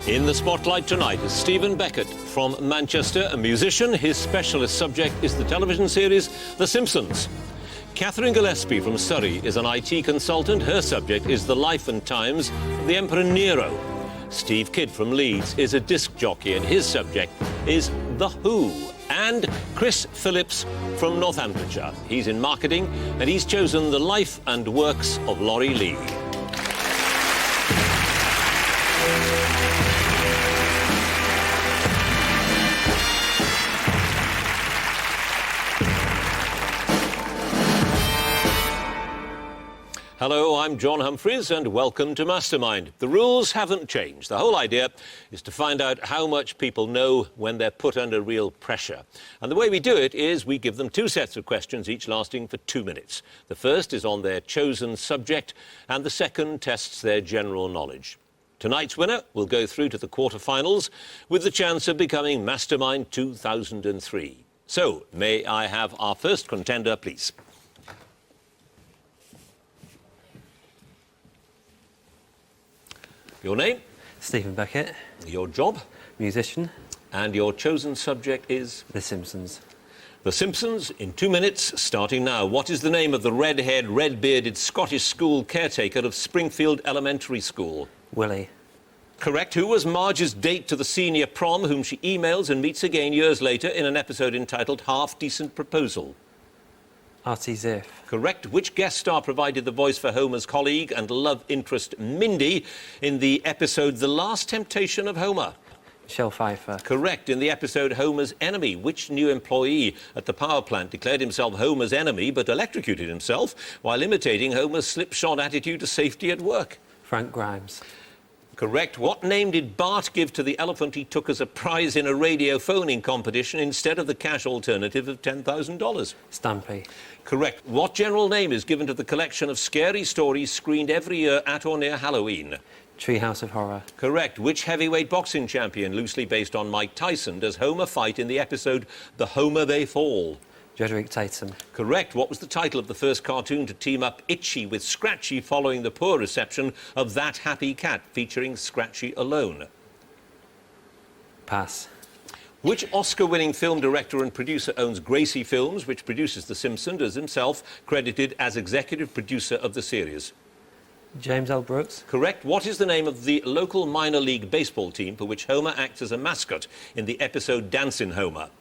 In the spotlight tonight is Stephen Beckett from Manchester, a musician. His specialist subject is the television series The Simpsons. Katherine Gillespie from Surrey is an IT consultant. Her subject is the life and times of the Emperor Nero. Steve Kidd from Leeds is a disc jockey, and his subject is The Who. And Chris Phillips from Northamptonshire. He's in marketing, and he's chosen the life and works of Laurie Lee. Hello, I'm John Humphreys, and welcome to Mastermind. The rules haven't changed. The whole idea is to find out how much people know when they're put under real pressure. And the way we do it is we give them two sets of questions, each lasting for 2 minutes. The first is on their chosen subject, and the second tests their general knowledge. Tonight's winner will go through to the quarter-finals with the chance of becoming Mastermind 2003. So, may I have our first contender, please? Your name? Stephen Beckett. Your job? Musician. And your chosen subject is? The Simpsons. The Simpsons, in 2 minutes, starting now. What is the name of the red-haired, red-bearded Scottish school caretaker of Springfield Elementary School? Willie. Correct. Who was Marge's date to the senior prom, whom she emails and meets again years later in an episode entitled Half Decent Proposal? Artie Ziff. Correct. Which guest star provided the voice for Homer's colleague and love interest Mindy in the episode The Last Temptation of Homer? Michelle Pfeiffer. Correct. In the episode Homer's Enemy, which new employee at the power plant declared himself Homer's enemy but electrocuted himself while imitating Homer's slipshod attitude to safety at work? Frank Grimes. Correct. What name did Bart give to the elephant he took as a prize in a radio phoning competition instead of the cash alternative of $10,000? Stampy. Correct. What general name is given to the collection of scary stories screened every year at or near Halloween? Treehouse of Horror. Correct. Which heavyweight boxing champion, loosely based on Mike Tyson, does Homer fight in the episode The Homer They Fall? Jedrick Tatum. Correct. What was the title of the first cartoon to team up Itchy with Scratchy following the poor reception of That Happy Cat, featuring Scratchy alone? Pass. Which Oscar-winning film director and producer owns Gracie Films, which produces The Simpsons, as himself credited as executive producer of the series? James L. Brooks. Correct. What is the name of the local minor league baseball team for which Homer acts as a mascot in the episode Dancin' Homer?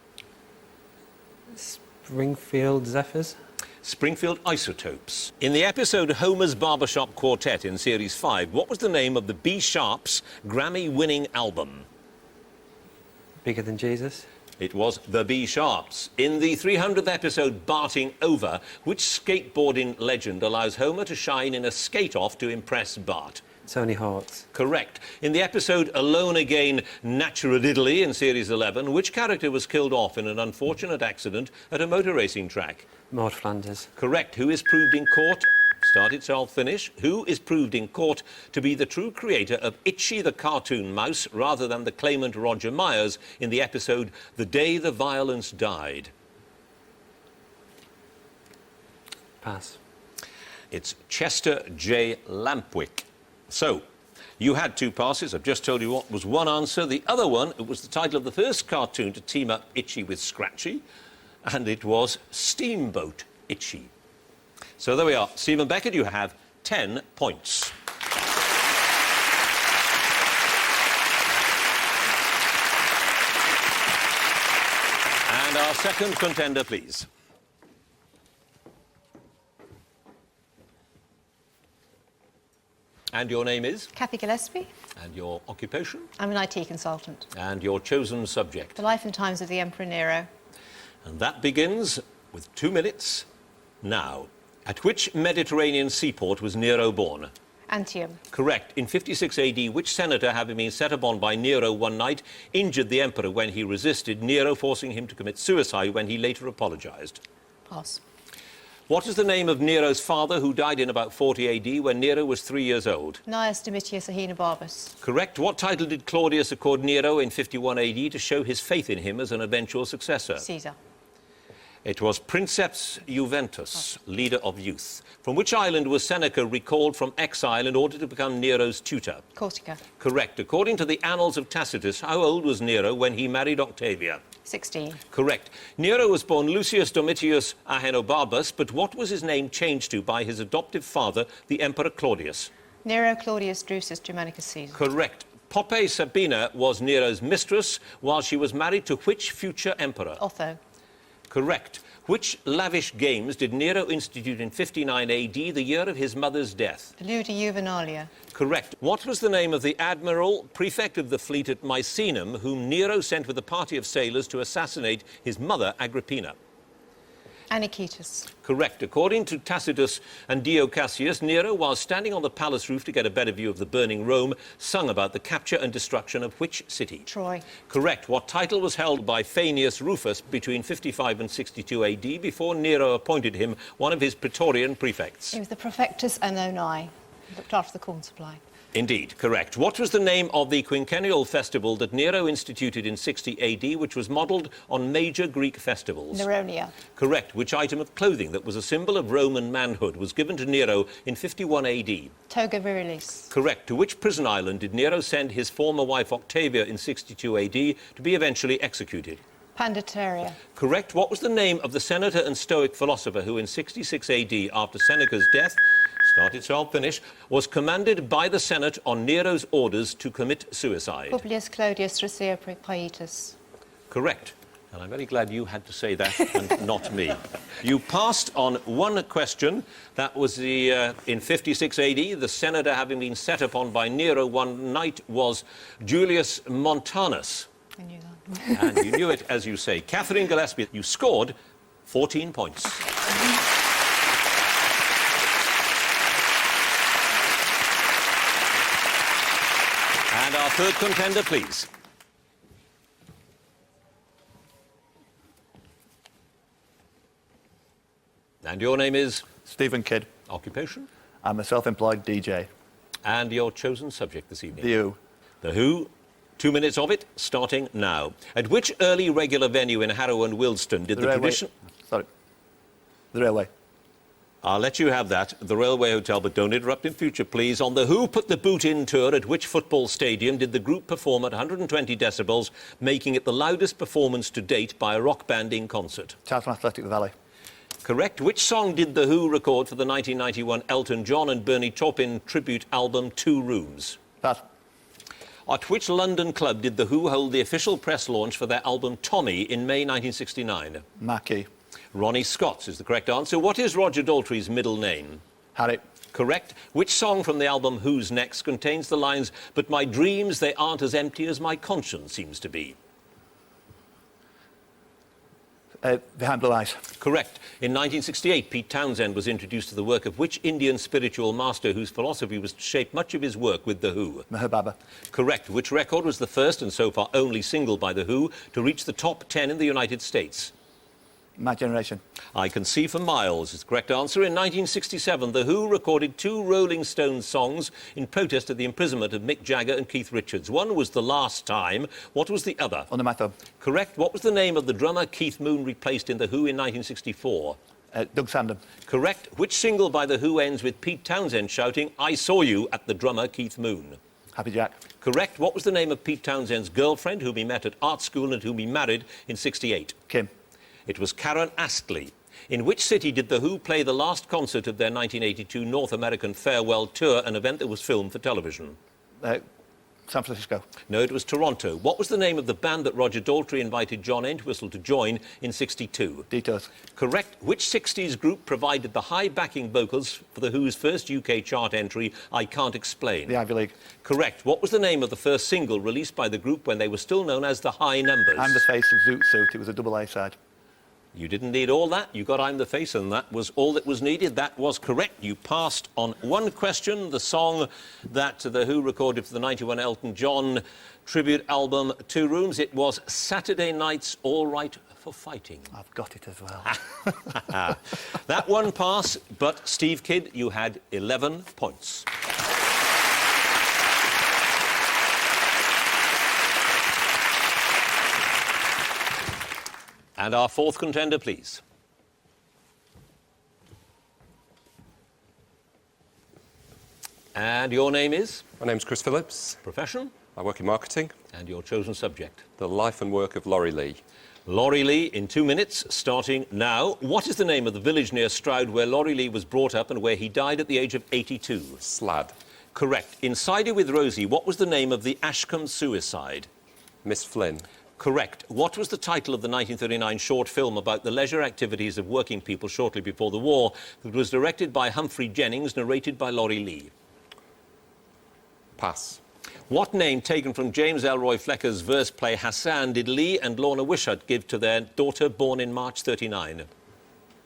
Springfield Zephyrs. Springfield Isotopes. In the episode Homer's Barbershop Quartet in Series 5, what was the name of the B Sharps Grammy-winning album? Bigger Than Jesus. It was the B Sharps. In the 300th episode Barting Over, which skateboarding legend allows Homer to shine in a skate-off to impress Bart? Tony Hawk's. Correct. In the episode Alone Again, Naturadiddly in Series 11, which character was killed off in an unfortunate accident at a motor racing track? Maud Flanders. Correct. Who is proved in court... Start it, shall finish. Who is proved in court to be the true creator of Itchy the cartoon mouse rather than the claimant Roger Myers in the episode The Day the Violence Died? Pass. It's Chester J. Lampwick. So, you had two passes. I've just told you what was one answer. The other one, it was the title of the first cartoon to team up Itchy with Scratchy, and it was Steamboat Itchy. So there we are. Stephen Beckett, you have 10 points. And our second contender, please. And your name is? Kathy Gillespie. And your occupation? I'm an IT consultant. And your chosen subject? The life and times of the Emperor Nero. And that begins with 2 minutes now. At which Mediterranean seaport was Nero born? Antium. Correct. In 56 AD, which senator, having been set upon by Nero one night, injured the emperor when he resisted, Nero forcing him to commit suicide when he later apologised? Pass. What is the name of Nero's father, who died in about 40 AD when Nero was 3 years old? Gnaeus Domitius Ahenobarbus. Correct. What title did Claudius accord Nero in 51 AD to show his faith in him as an eventual successor? Caesar. It was Princeps Juventus, leader of youth. From which island was Seneca recalled from exile in order to become Nero's tutor? Corsica. Correct. According to the Annals of Tacitus, how old was Nero when he married Octavia? 16. Correct. Nero was born Lucius Domitius Ahenobarbus, but what was his name changed to by his adoptive father, the Emperor Claudius? Nero Claudius Drusus Germanicus Caesar. Correct. Poppaea Sabina was Nero's mistress, while she was married to which future emperor? Otho. Correct. Which lavish games did Nero institute in 59 AD, the year of his mother's death? Ludi Juvenalia. Correct. What was the name of the admiral, prefect of the fleet at Misenum, whom Nero sent with a party of sailors to assassinate his mother, Agrippina? Anicetus. Correct. According to Tacitus and Dio Cassius, Nero, while standing on the palace roof to get a better view of the burning Rome, sung about the capture and destruction of which city? Troy. Correct. What title was held by Faenius Rufus between 55 and 62 AD before Nero appointed him one of his Praetorian prefects? He was the Prefectus Annoni. Looked after the corn supply. Indeed, correct. What was the name of the quinquennial festival that Nero instituted in 60 AD, which was modelled on major Greek festivals? Neronia. Correct. Which item of clothing that was a symbol of Roman manhood was given to Nero in 51 AD? Toga virilis. Correct. To which prison island did Nero send his former wife Octavia in 62 AD to be eventually executed? Pandateria. Correct. What was the name of the senator and Stoic philosopher who in 66 AD, after Seneca's death, started, so I'll finish, was commanded by the Senate on Nero's orders to commit suicide? Publius Clodius Drusilla Pietus. Correct. And I'm very glad you had to say that and not me. You passed on one question. That was in 56 AD, the senator having been set upon by Nero one night was Julius Montanus. I knew that. And you knew it, as you say. Katherine Gillespie, you scored 14 points. And our third contender, please. And your name is? Stephen Kidd. Occupation? I'm a self-employed DJ. And your chosen subject this evening? The Who. The Who. 2 minutes of it, starting now. At which early regular venue in Harrow and Wilston did the tradition... Sorry. The Railway. I'll let you have that. The Railway Hotel, but don't interrupt in future, please. On the Who Put the Boot In tour, at which football stadium did the group perform at 120 decibels, making it the loudest performance to date by a rock band in concert? Charlton Athletic Valley. Correct. Which song did the Who record for the 1991 Elton John and Bernie Taupin tribute album Two Rooms? Pass. At which London club did the Who hold the official press launch for their album Tommy in May 1969? Marquee. Ronnie Scott's is the correct answer. What is Roger Daltrey's middle name? Harry. Correct. Which song from the album Who's Next contains the lines, "But my dreams, they aren't as empty as my conscience seems to be"? Behind Blue Eyes. Correct. In 1968, Pete Townsend was introduced to the work of which Indian spiritual master whose philosophy was to shape much of his work with The Who? Meher Baba. Correct. Which record was the first and so far only single by The Who to reach the top 10 in the United States? My Generation. I Can See for Miles is the correct answer. In 1967, The Who recorded 2 Rolling Stones songs in protest of the imprisonment of Mick Jagger and Keith Richards. One was The Last Time. What was the other? Under My Thumb. Correct. What was the name of the drummer Keith Moon replaced in The Who in 1964? Doug Sandham. Correct. Which single by The Who ends with Pete Townsend shouting, "I saw you" at the drummer Keith Moon? Happy Jack. Correct. What was the name of Pete Townsend's girlfriend whom he met at art school and whom he married in 68? Kim. It was Karen Astley. In which city did The Who play the last concert of their 1982 North American farewell tour, an event that was filmed for television? San Francisco. No, it was Toronto. What was the name of the band that Roger Daltrey invited John Entwistle to join in 62? Detours. Correct. Which 60s group provided the high backing vocals for The Who's first UK chart entry, I Can't Explain? The Ivy League. Correct. What was the name of the first single released by the group when they were still known as the High Numbers? I'm the Face of Zoot Suit. It was a double A side. You didn't need all that. You got I'm the Face, and that was all that was needed. That was correct. You passed on one question. The song that The Who recorded for the 91 Elton John tribute album Two Rooms. It was Saturday Night's All Right for Fighting. I've got it as well. That one pass, but Steve Kidd, you had 11 points. And our fourth contender, please. And your name is? My name's Chris Phillips. Profession? I work in marketing. And your chosen subject? The life and work of Laurie Lee. Laurie Lee, in 2 minutes, starting now. What is the name of the village near Stroud where Laurie Lee was brought up and where he died at the age of 82? Slad. Correct. In Cider with Rosie, what was the name of the Ashcombe suicide? Miss Flynn. Correct. What was the title of the 1939 short film about the leisure activities of working people shortly before the war that was directed by Humphrey Jennings, narrated by Laurie Lee? Pass. What name taken from James Elroy Flecker's verse play Hassan did Lee and Lorna Wishart give to their daughter born in March 39?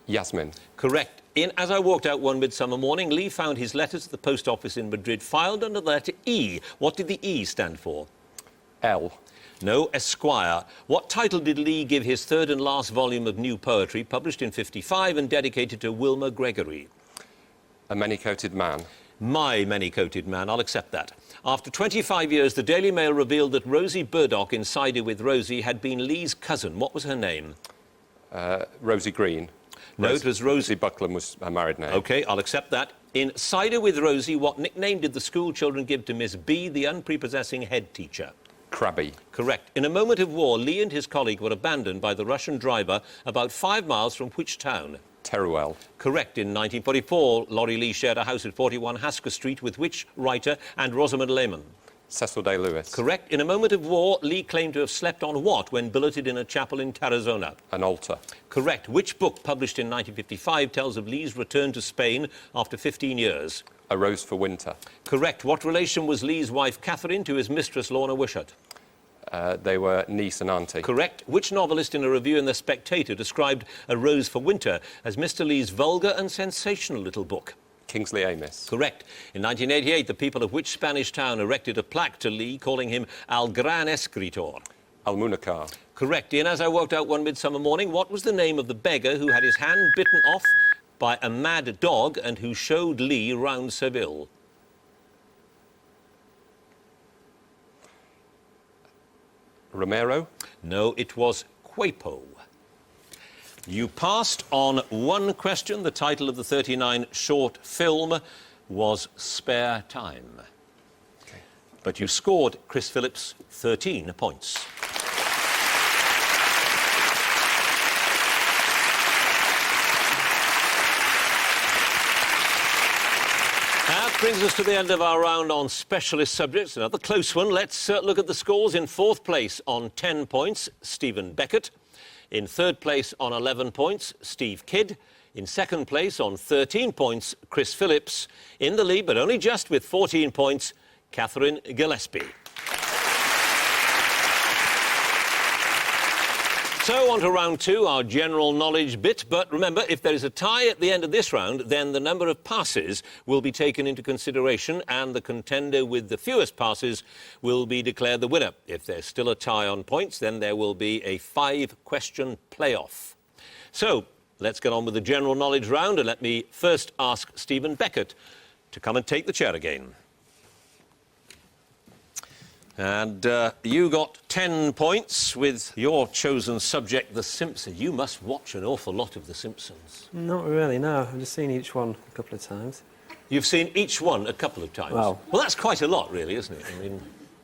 Yasmin. Correct. In As I Walked Out One Midsummer Morning, Lee found his letters at the post office in Madrid filed under the letter E. What did the E stand for? L. No, Esquire. What title did Lee give his third and last volume of new poetry, published in '55 and dedicated to Wilma Gregory? A many-coated man. My Many-Coated Man, I'll accept that. After 25 years, the Daily Mail revealed that Rosie Burdock in Cider with Rosie had been Lee's cousin. What was her name? Rosie Green. No, it was Rosie. Buckland was her married name. OK, I'll accept that. In Cider with Rosie, what nickname did the school children give to Miss B, the unprepossessing head teacher? Crabby. Correct. In a moment of war, Lee and his colleague were abandoned by the Russian driver about 5 miles from which town? Teruel. Correct. In 1944, Laurie Lee shared a house at 41 Hasker Street with which writer and Rosamund Lehman? Cecil Day Lewis. Correct. In a moment of war, Lee claimed to have slept on what when billeted in a chapel in Tarazona? An altar. Correct. Which book, published in 1955, tells of Lee's return to Spain after 15 years? A Rose for Winter. Correct. What relation was Lee's wife, Katherine, to his mistress, Lorna Wishart? They were niece and auntie. Correct. Which novelist in a review in The Spectator described A Rose for Winter as Mr. Lee's vulgar and sensational little book? Kingsley Amis. Correct. In 1988, the people of which Spanish town erected a plaque to Lee calling him Al Gran Escritor? Almunacar. Correct. In As I Walked Out One Midsummer Morning, what was the name of the beggar who had his hand bitten off by a mad dog and who showed Lee round Seville? Romero. No, it was Quapo. You passed on one question. The title of the 39 short film was Spare Time. Okay. But you scored, Chris Phillips, 13 points. That brings us to the end of our round on specialist subjects. Another close one. Let's look at the scores. In fourth place on 10 points, Stephen Beckett. In third place on 11 points, Steve Kidd. In second place on 13 points, Chris Phillips. In the lead, but only just with 14 points, Katherine Gillespie. So on to round two, our general knowledge bit. But remember, if there is a tie at the end of this round, then the number of passes will be taken into consideration and the contender with the fewest passes will be declared the winner. If there's still a tie on points, then there will be a 5-question playoff. So let's get on with the general knowledge round, and let me first ask Stephen Beckett to come and take the chair again. And you got 10 points with your chosen subject, The Simpsons. You must watch an awful lot of The Simpsons. Not really, no. I've just seen each one a couple of times. You've seen each one a couple of times? Well, that's quite a lot, really, isn't it? I mean,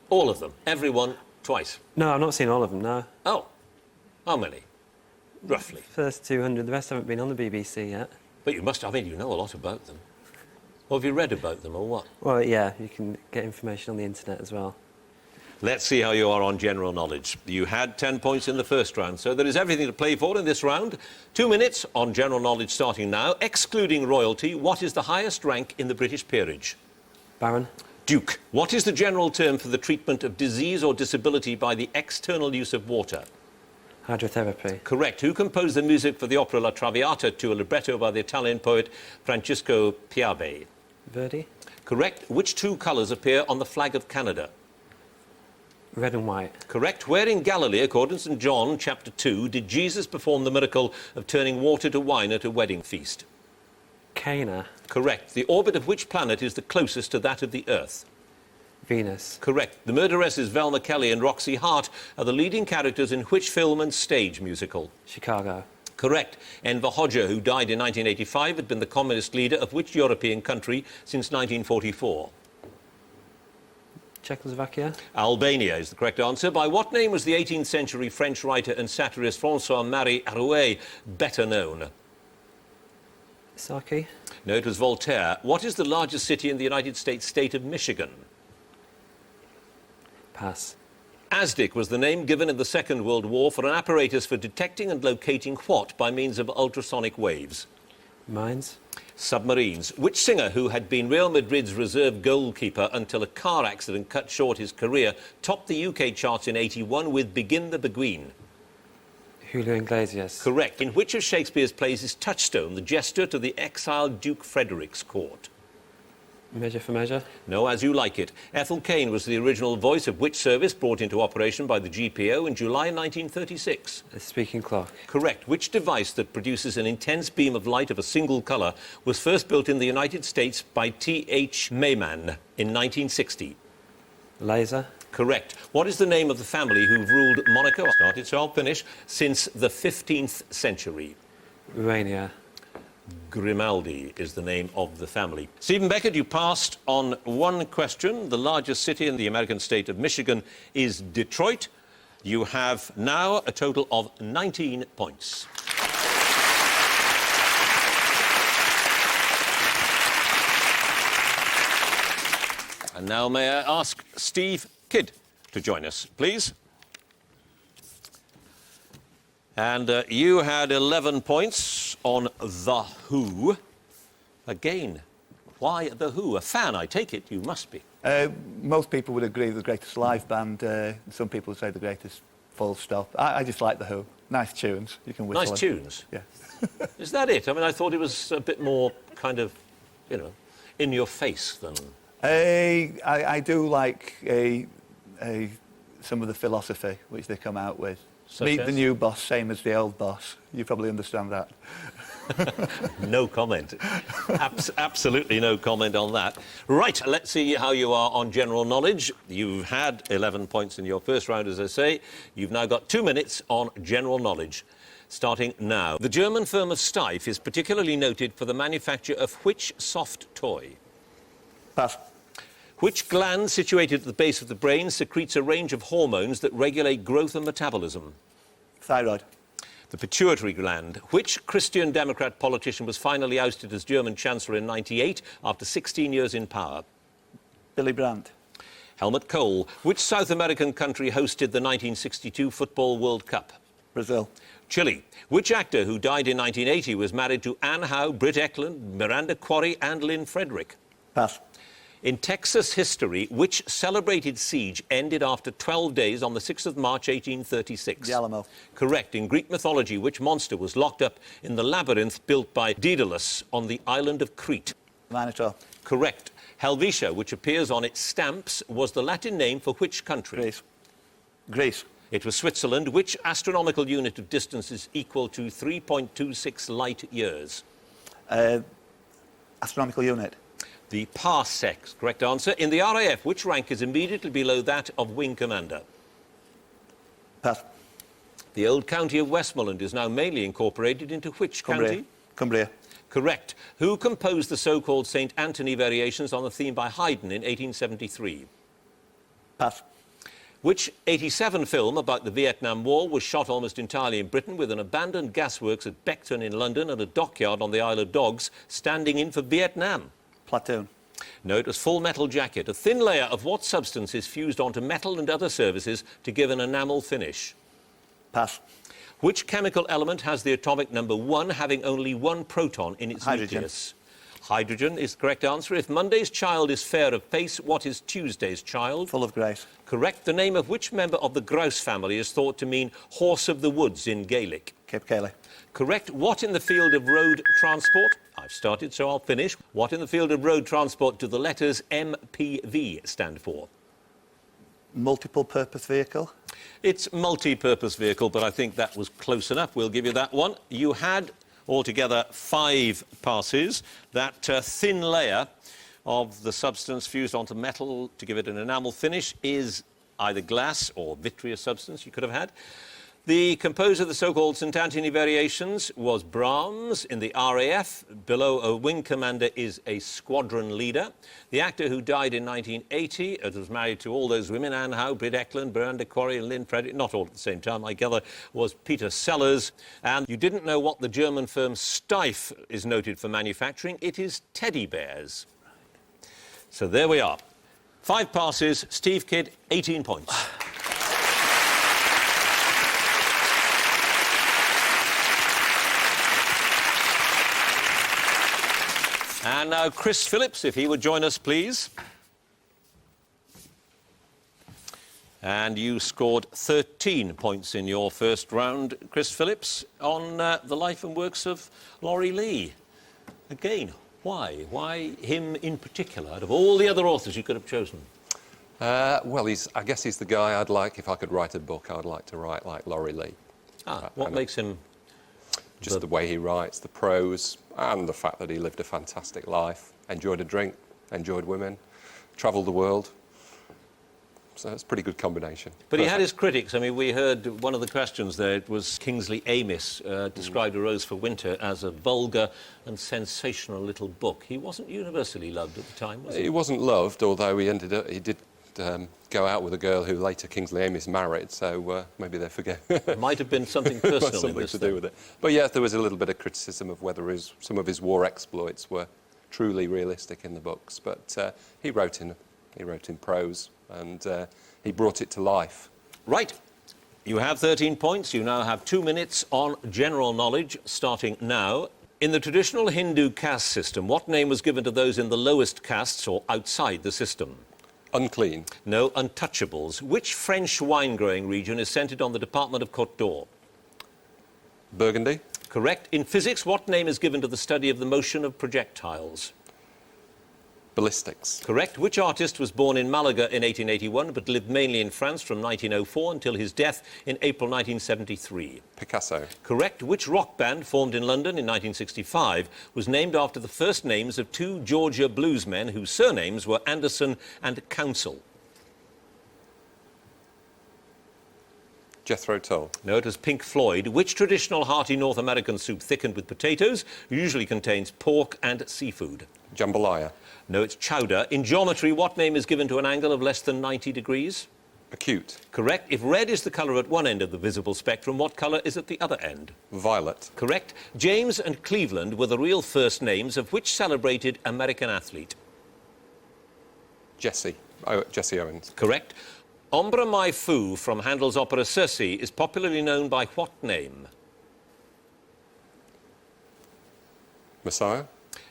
all of them. Every one twice. No, I've not seen all of them, no. Oh. How many? Roughly. First 200, the rest haven't been on the BBC yet. But you must, I mean, you know a lot about them. Or have you read about them, or what? Well, yeah, you can get information on the internet as well. Let's see how you are on general knowledge. You had 10 points in the first round, so there is everything to play for in this round. 2 minutes on general knowledge starting now. Excluding royalty, what is the highest rank in the British peerage? Baron? Duke. What is the general term for the treatment of disease or disability by the external use of water? Hydrotherapy. Correct. Who composed the music for the opera La Traviata to a libretto by the Italian poet Francisco Piave? Verdi? Correct. Which two colours appear on the flag of Canada? Red and white. Correct. Where in Galilee, according to St John, chapter 2, did Jesus perform the miracle of turning water to wine at a wedding feast? Cana. Correct. The orbit of which planet is the closest to that of the Earth? Venus. Correct. The murderesses Velma Kelly and Roxy Hart are the leading characters in which film and stage musical? Chicago. Correct. Enver Hoxha, who died in 1985, had been the communist leader of which European country since 1944? Czechoslovakia. Albania is the correct answer. By what name was the 18th century French writer and satirist François-Marie Arouet better known? Saki. No, it was Voltaire. What is the largest city in the United States state of Michigan? Pass. ASDIC was the name given in the Second World War for an apparatus for detecting and locating what by means of ultrasonic waves? Mines. Submarines. Which singer, who had been Real Madrid's reserve goalkeeper until a car accident cut short his career, topped the UK charts in '81 with Begin the Beguine? Julio Iglesias. Correct. In which of Shakespeare's plays is Touchstone the jester to the exiled Duke Frederick's court? Measure for Measure. No, As You Like It. Ethel Cain was the original voice of which service brought into operation by the GPO in July 1936? A speaking clock. Correct. Which device that produces an intense beam of light of a single colour was first built in the United States by T.H. Mayman in 1960? Laser. Correct. What is the name of the family who've ruled Monaco, started so I'll finish, since the 15th century? Urania. Grimaldi is the name of the family. Stephen Beckett, you passed on one question. The largest city in the American state of Michigan is Detroit. You have now a total of 19 points. And now may I ask Steve Kidd to join us, please. And you had 11 points on The Who. Again, why The Who? A fan, I take it, you must be. Most people would agree the greatest live band. Some people would say the greatest full stop. I just like The Who. Nice tunes. You can whistle Nice them. tunes. Yeah. Is that it? I mean, I thought it was a bit more kind of, you know, in your face than... I do like some of the philosophy which they come out with. Such Meet as? the new boss, same as the old boss. You probably understand that. No comment. Absolutely no comment on that. Right, let's see how you are on general knowledge. You've had 11 points in your first round, as I say. You've now got 2 minutes on general knowledge. Starting now. The German firm of Steiff is particularly noted for the manufacture of which soft toy? Pass. Which gland situated at the base of the brain secretes a range of hormones that regulate growth and metabolism? Thyroid. The pituitary gland. Which Christian Democrat politician was finally ousted as German Chancellor in '98 after 16 years in power? Billy Brandt. Helmut Kohl. Which South American country hosted the 1962 Football World Cup? Brazil. Chile. Which actor who died in 1980 was married to Anne Howe, Britt Eklund, Miranda Quarry and Lynn Frederick? Pass. In Texas history, which celebrated siege ended after 12 days on the 6th of March 1836? The Alamo. Correct. In Greek mythology, which monster was locked up in the labyrinth built by Daedalus on the island of Crete? Minotaur. Correct. Helvetia, which appears on its stamps, was the Latin name for which country? Greece. Greece. It was Switzerland. Which astronomical unit of distance is equal to 3.26 light years? Astronomical unit. The parsec. Correct answer. In the RAF, which rank is immediately below that of wing commander? Pass. The old county of Westmoreland is now mainly incorporated into which county? Cumbria. Correct. Who composed the so-called St. Anthony variations on the theme by Haydn in 1873? Pass. Which 87 film about the Vietnam War was shot almost entirely in Britain with an abandoned gasworks at Beckett in London and a dockyard on the Isle of Dogs standing in for Vietnam? Platoon. No, it was Full Metal Jacket. A thin layer of what substance is fused onto metal and other surfaces to give an enamel finish? Pass. Which chemical element has the atomic number 1 having only 1 proton in its Hydrogen. nucleus? Hydrogen is the correct answer. If Monday's child is fair of face, what is Tuesday's child? Full of grace. Correct. The name of which member of the grouse family is thought to mean horse of the woods in Gaelic? Cape Cayley. Correct. What in the field of road transport? I've started, so I'll finish. What in the field of road transport do the letters MPV stand for? Multiple purpose vehicle. It's multi-purpose vehicle, but I think that was close enough. We'll give you that one. You had altogether 5 passes. That thin layer of the substance fused onto metal to give it an enamel finish is either glass or vitreous substance you could have had. The composer of the so-called St. Anthony Variations was Brahms in the RAF. Below a wing commander is a squadron leader. The actor who died in 1980 was married to all those women, Anne Howe, Britt Eklund, Miranda Quarry and Lynn Frederick, not all at the same time, I gather, was Peter Sellers. And you didn't know what the German firm Steiff is noted for manufacturing. It is teddy bears. So there we are. 5 passes. Steve Kidd, 18 points. And now Chris Phillips, if he would join us, please. And you scored 13 points in your first round, Chris Phillips, on the life and works of Laurie Lee. Again, why? Why him in particular, out of all the other authors you could have chosen? Well, I guess he's the guy I'd like, if I could write a book, I'd like to write like Laurie Lee. What makes him... Just the way he writes, the prose, and the fact that he lived a fantastic life, enjoyed a drink, enjoyed women, travelled the world. So it's a pretty good combination. But he had his critics. I mean, we heard one of the questions there, it was Kingsley Amis described A Rose for Winter as a vulgar and sensational little book. He wasn't universally loved at the time, was he? He wasn't loved, although he did go out with a girl who later Kingsley Amis married, so maybe they forget. It might have been something personal something in this to do with it. But yes, there was a little bit of criticism of whether some of his war exploits were truly realistic in the books. But he wrote in prose, and he brought it to life. Right. You have 13 points. You now have 2 minutes on general knowledge, starting now. In the traditional Hindu caste system, what name was given to those in the lowest castes or outside the system? Unclean. No, untouchables. Which French wine-growing region is centred on the department of Côte d'Or? Burgundy. Correct. In physics, what name is given to the study of the motion of projectiles? Ballistics. Correct. Which artist was born in Malaga in 1881 but lived mainly in France from 1904 until his death in April 1973? Picasso. Correct. Which rock band, formed in London in 1965, was named after the first names of 2 Georgia bluesmen whose surnames were Anderson and Council? Jethro Tull. No, it was Pink Floyd. Which traditional hearty North American soup thickened with potatoes usually contains pork and seafood? Jambalaya. No, it's chowder. In geometry, what name is given to an angle of less than 90 degrees? Acute. Correct. If red is the colour at one end of the visible spectrum, what colour is at the other end? Violet. Correct. James and Cleveland were the real first names of which celebrated American athlete? Jesse Owens. Correct. Ombra mai fu from Handel's opera Circe is popularly known by what name? Messiah.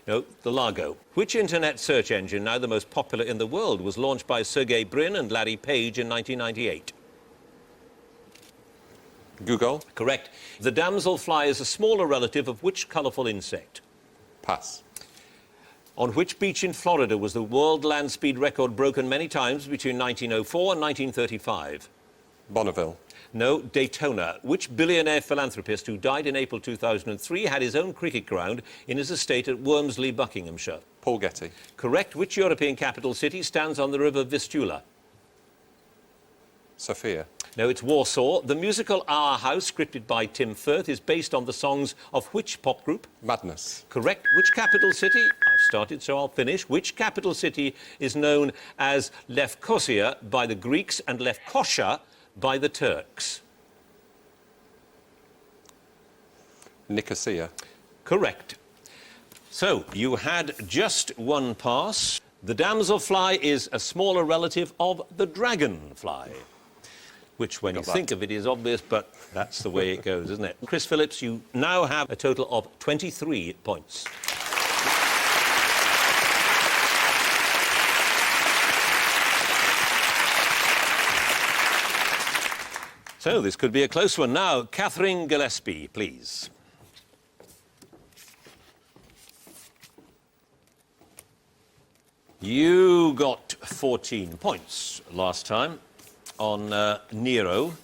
No, the Largo. Which internet search engine, now the most popular in the world, was launched by Sergey Brin and Larry Page in 1998? Google. Correct. The damselfly is a smaller relative of which colourful insect? Pass. On which beach in Florida was the world land speed record broken many times between 1904 and 1935? Bonneville. No, Daytona. Which billionaire philanthropist who died in April 2003 had his own cricket ground in his estate at Wormsley, Buckinghamshire? Paul Getty. Correct. Which European capital city stands on the river Vistula? Sofia. No, it's Warsaw. The musical Our House, scripted by Tim Firth, is based on the songs of which pop group? Madness. Correct. Which capital city? I've started, so I'll finish. Which capital city is known as Lefkosia by the Greeks and Lefkosia by the Turks? Nicosia. Correct. So, you had just one pass. The damselfly is a smaller relative of the dragonfly, which, when you think of it, is obvious, but that's the way it goes, isn't it? Chris Phillips, you now have a total of 23 points. So this could be a close one. Now, Katherine Gillespie, please. You got 14 points last time on Nero.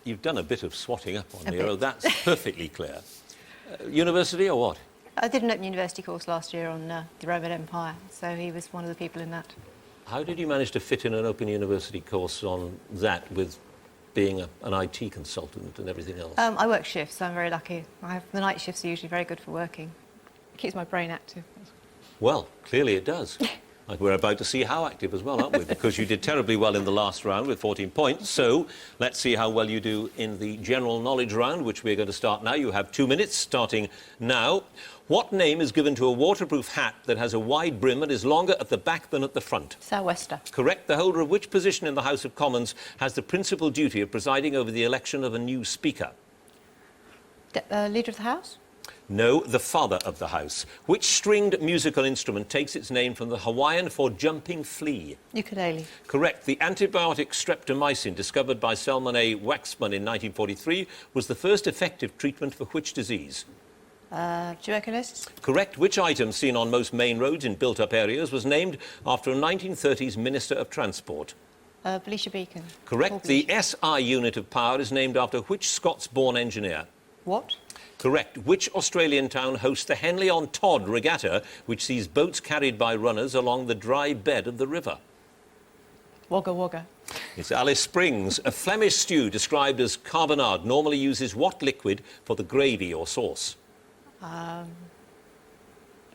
You've done a bit of swatting up on Nero. That's perfectly clear. University or what? I did an Open University course last year on the Roman Empire, so he was one of the people in that. How did you manage to fit in an Open University course on that with being an IT consultant and everything else? I work shifts, so I'm very lucky. The night shifts are usually very good for working. It keeps my brain active. Well, clearly it does. And we're about to see how active as well, aren't we? Because you did terribly well in the last round with 14 points. So let's see how well you do in the general knowledge round, which we're going to start now. You have 2 minutes starting now. What name is given to a waterproof hat that has a wide brim and is longer at the back than at the front? Sou'wester. Correct. The holder of which position in the House of Commons has the principal duty of presiding over the election of a new Speaker? Leader of the House? No, the father of the House. Which stringed musical instrument takes its name from the Hawaiian for jumping flea? Ukulele. Correct. The antibiotic streptomycin, discovered by Selman A. Waxman in 1943, was the first effective treatment for which disease? Tuberculosis? Correct. Which item seen on most main roads in built-up areas was named after a 1930s Minister of Transport? Belisha Beacon. Correct. The SI unit of power is named after which Scots-born engineer? What? Correct. Which Australian town hosts the Henley-on-Todd regatta, which sees boats carried by runners along the dry bed of the river? Wagga Wagga. It's Alice Springs. A Flemish stew described as carbonade normally uses what liquid for the gravy or sauce?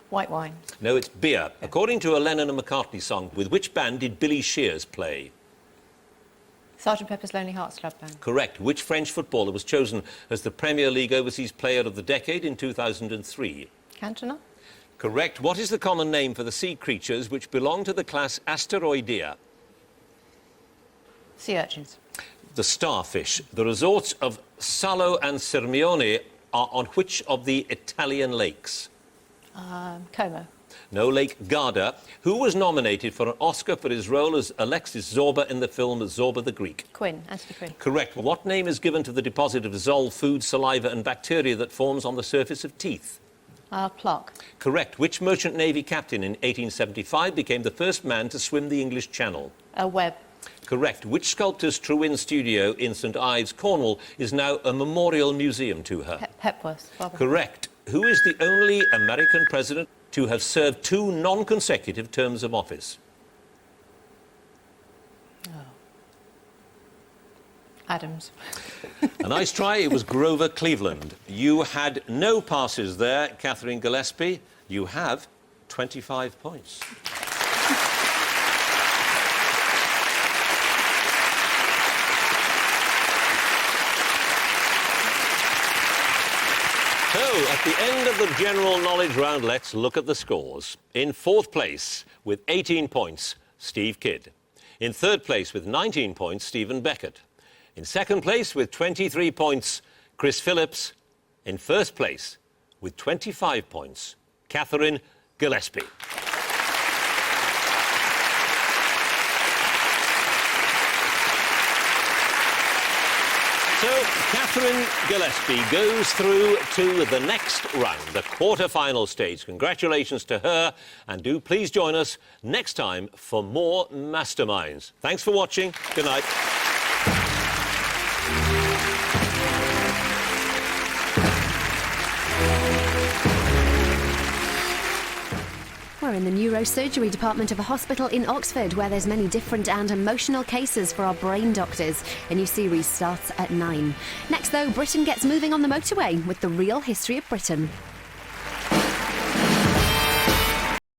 White wine. No, it's beer. According to a Lennon and McCartney song, with which band did Billy Shears play? Sgt Pepper's Lonely Hearts Club Band. Correct. Which French footballer was chosen as the Premier League Overseas Player of the Decade in 2003? Cantona. Correct. What is the common name for the sea creatures which belong to the class Asteroidea? Sea urchins. The starfish. The resorts of Salo and Sirmione are on which of the Italian lakes? Como. No, Lake Garda. Who was nominated for an Oscar for his role as Alexis Zorba in the film Zorba the Greek? Quinn. Anthony Quinn. Correct. What name is given to the deposit of dissolved food, saliva and bacteria that forms on the surface of teeth? Plaque. Correct. Which merchant navy captain in 1875 became the first man to swim the English Channel? Webb. Correct. Which sculptor's Trewin studio in St Ives, Cornwall, is now a memorial museum to her? Hepworth. Barbara. Correct. Who is the only American president to have served 2 non-consecutive terms of office? Adams. A nice try. It was Grover Cleveland. You had no passes there, Katherine Gillespie. You have 25 points. So, at the end of the general knowledge round, let's look at the scores. In 4th place, with 18 points, Steve Kidd. In 3rd place, with 19 points, Stephen Beckett. In 2nd place, with 23 points, Chris Phillips. In 1st place, with 25 points, Katherine Gillespie. So, Katherine Gillespie goes through to the next round, the quarter-final stage. Congratulations to her, and do please join us next time for more Masterminds. Thanks for watching. Good night. We're in the neurosurgery department of a hospital in Oxford, where there's many different and emotional cases for our brain doctors. A new series starts at 9. Next, though, Britain gets moving on the motorway with the real history of Britain.